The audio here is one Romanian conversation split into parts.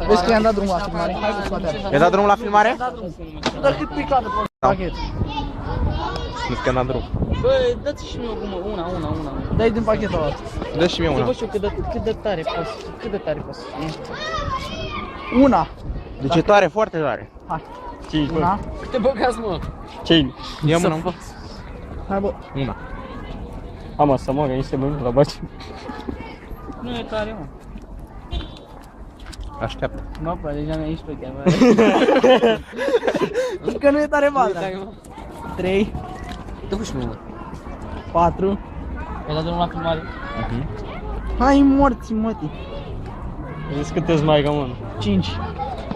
Vezi că i-am dat drumul la filmare. Hai să scoate. I-a dat drumul la filmare? Dar cât picată pe pachet. Nu că n-am drum. Bă, dați și mie o gumă, una. Dai din pachetul ăla. Dă și mie Să una. văd și eu cât de tare poți. Una. Deci e tare, foarte tare. Hai. 5, Una. Câte băgați, mă? 5. Ia mână. Hai bă. Una. Am să mă, niște mâini la baci. Nu e tare, mă. Așteaptă. Mă, bă, deja mi-a ieșit pe chiar. Că nu e tare bada. 3, Te puși mie, mă. 4. Ai dat drumul la filmare? Hai morți, mătii. Vezi câte-ți mai rămân? 5.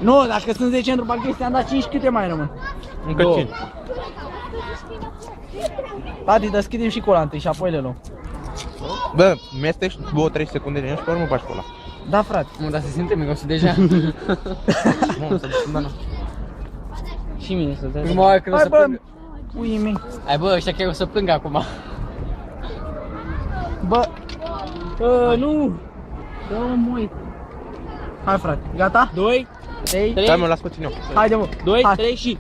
Nu, dacă sunt 10 într-o pachet, am dat 5, câte mai rămân? Încă 5. Tati, deschidem și cola întâi și apoi le luăm. Bă, mestești 2-3 secunde de și pe urmă faci cola. Da, frate. Mă, dar se simte mirosul deja. Nu, să duci în Și mine să dai. Prima oară când o Hai să bă, plângă. puii mei. Hai bă, ăștia chiar o să plângă acum. Bă, nu. Dă-mă moi. Hai frate, gata? 2, 3. Dai mă, las puțin eu. Haide mă. 2, Hai. 3 și...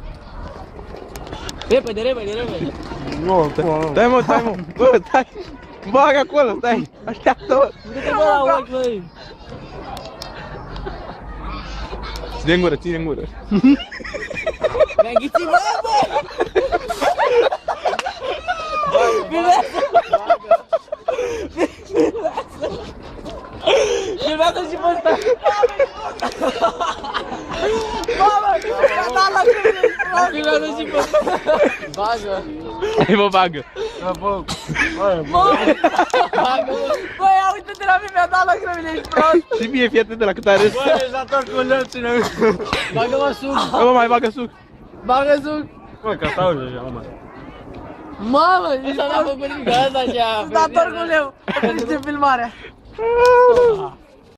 Repede. Nu, dai mă, bă, dai. Bagă acolo, stai. Așteaptă-mă. Du-te bă la ochi, băi. Ține în gură, ține în gură. Mi-a înghițit, bă! Filmează și pe ăsta! Mamă, mi-a dat la crâne. Filmează și pe ăsta! Bagă! Hai mă, bagă. Bă, ia uite-te la mine, mi-a dat la crâne, ești prost. Și mie, fii atent de la cât are. Bă, ești la tot cu lăține! Bagă-mă suc! Bă, mă, mai bagă suc. Bagă suc. Bă, că stau deja, mă! Mamă, nici n-am făcut nimic, asta așa! Dator cu leu. Pentru filmarea.